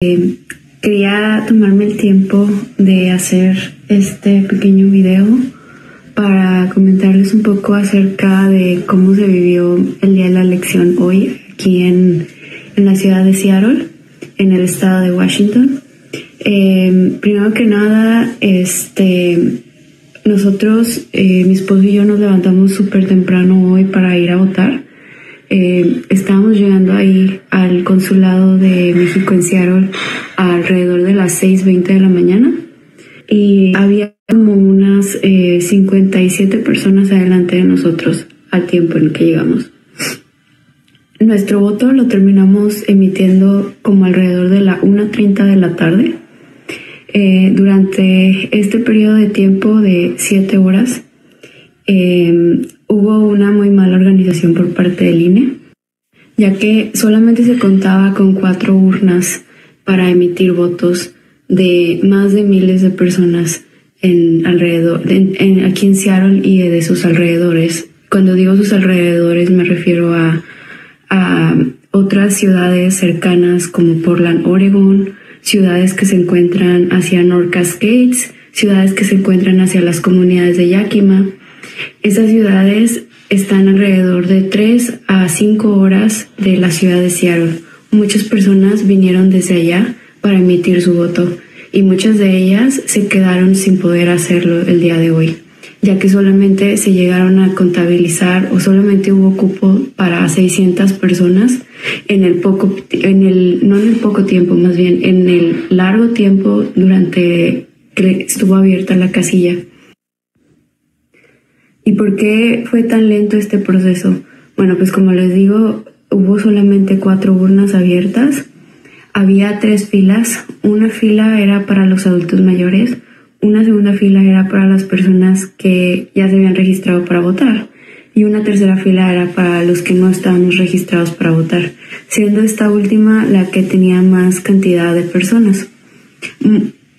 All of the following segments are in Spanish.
Quería tomarme el tiempo de hacer este pequeño video para comentarles un poco acerca de cómo se vivió el día de la elección hoy aquí en la ciudad de Seattle, en el estado de Washington. Primero que nada, nosotros, mi esposo y yo nos levantamos súper temprano hoy para ir a votar. Estábamos llegando ahí al consulado de México en Seattle alrededor de las 6:20 de la mañana y había como unas 57 personas adelante de nosotros al tiempo en el que llegamos. Nuestro voto lo terminamos emitiendo como alrededor de la 1:30 de la tarde. Durante este periodo de tiempo de 7 horas hubo una muy mala organización por parte del INE, ya que solamente se contaba con 4 urnas para emitir votos de más de miles de personas aquí en Seattle y de sus alrededores. Cuando digo sus alrededores me refiero a otras ciudades cercanas como Portland, Oregon, ciudades que se encuentran hacia North Cascades, ciudades que se encuentran hacia las comunidades de Yakima. Esas ciudades están alrededor de 3 a 5 horas de la ciudad de Seattle. Muchas personas vinieron desde allá para emitir su voto y muchas de ellas se quedaron sin poder hacerlo el día de hoy, ya que solamente se llegaron a contabilizar o solamente hubo cupo para 600 personas en el largo tiempo durante que estuvo abierta la casilla. ¿Y por qué fue tan lento este proceso? Bueno, pues como les digo, hubo solamente 4 urnas abiertas. Había 3 filas. Una fila era para los adultos mayores, una segunda fila era para las personas que ya se habían registrado para votar y una tercera fila era para los que no estábamos registrados para votar, siendo esta última la que tenía más cantidad de personas.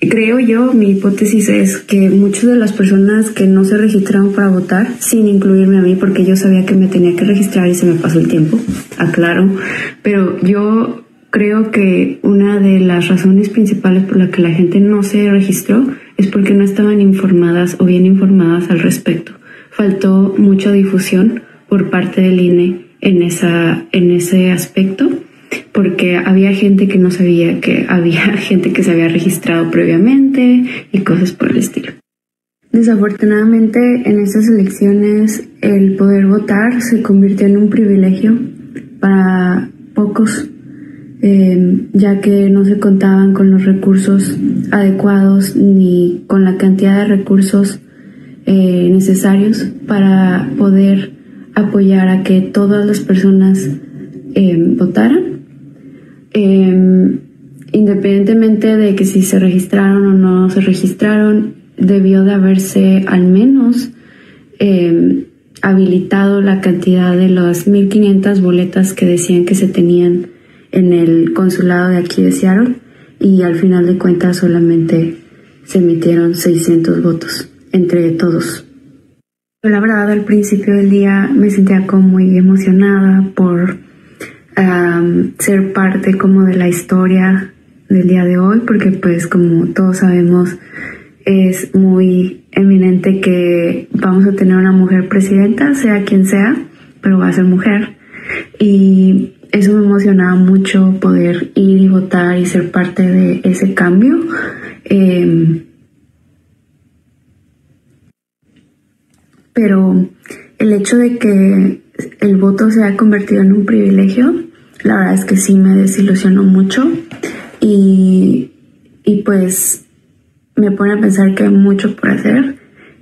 Creo yo, mi hipótesis es que muchas de las personas que no se registraron para votar, sin incluirme a mí, porque yo sabía que me tenía que registrar y se me pasó el tiempo, aclaro, pero yo creo que una de las razones principales por la que la gente no se registró es porque no estaban informadas o bien informadas al respecto. Faltó mucha difusión por parte del INE en ese aspecto, porque había gente que no sabía que había gente que se había registrado previamente y cosas por el estilo. Desafortunadamente, en estas elecciones el poder votar se convirtió en un privilegio para pocos, ya que no se contaban con los recursos adecuados ni con la cantidad de recursos necesarios para poder apoyar a que todas las personas votaran, independientemente de que si se registraron o no se registraron. Debió de haberse al menos habilitado la cantidad de las 1,500 boletas que decían que se tenían en el consulado de aquí de Seattle, y al final de cuentas solamente se emitieron 600 votos entre todos. Yo, la verdad, al principio del día me sentía como muy emocionada por ser parte como de la historia del día de hoy, porque pues como todos sabemos es muy eminente que vamos a tener una mujer presidenta, sea quien sea, pero va a ser mujer, y eso me emocionaba mucho, poder ir y votar y ser parte de ese cambio. Pero el hecho de que el voto se haya convertido en un privilegio, la verdad es que sí me desilusionó mucho y pues me pone a pensar que hay mucho por hacer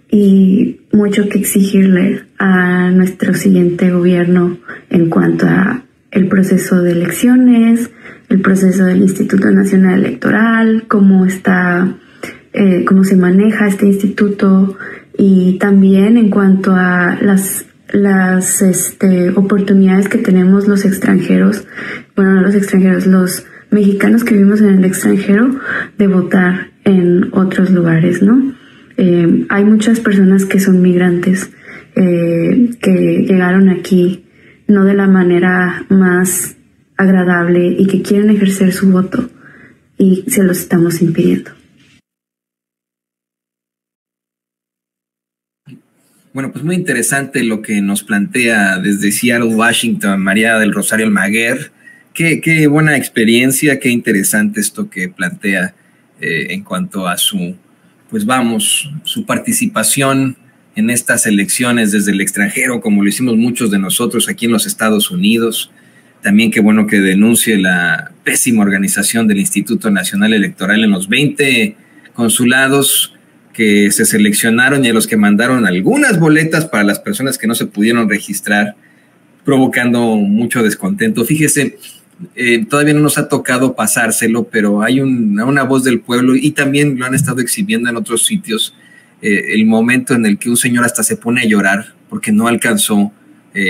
y mucho que exigirle a nuestro siguiente gobierno en cuanto a el proceso de elecciones, el proceso del Instituto Nacional Electoral, cómo se maneja este instituto, y también en cuanto a las oportunidades que tenemos los extranjeros, los mexicanos que vivimos en el extranjero, de votar en otros lugares, ¿no? Hay muchas personas que son migrantes, que llegaron aquí no de la manera más agradable y que quieren ejercer su voto. y se los estamos impidiendo. Bueno, pues muy interesante lo que nos plantea desde Seattle, Washington, María del Rosario Almaguer. Qué buena experiencia, qué interesante esto que plantea en cuanto a su participación en estas elecciones desde el extranjero, como lo hicimos muchos de nosotros aquí en los Estados Unidos. También qué bueno que denuncie la pésima organización del Instituto Nacional Electoral en los 20 consulados que se seleccionaron y a los que mandaron algunas boletas para las personas que no se pudieron registrar, provocando mucho descontento. Fíjese, todavía no nos ha tocado pasárselo, pero hay una voz del pueblo, y también lo han estado exhibiendo en otros sitios, el momento en el que un señor hasta se pone a llorar porque no alcanzó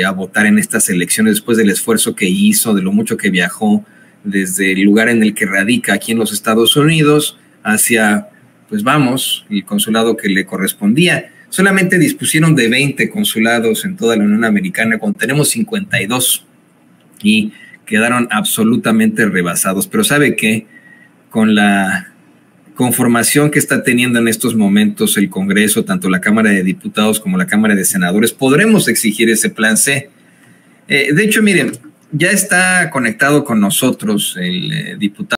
a votar en estas elecciones después del esfuerzo que hizo, de lo mucho que viajó desde el lugar en el que radica aquí en los Estados Unidos hacia, el consulado que le correspondía. Solamente dispusieron de 20 consulados en toda la Unión Americana, cuando tenemos 52, y quedaron absolutamente rebasados. Pero ¿sabe qué? Con la conformación que está teniendo en estos momentos el Congreso, tanto la Cámara de Diputados como la Cámara de Senadores, podremos exigir ese plan C. De hecho, miren, ya está conectado con nosotros el diputado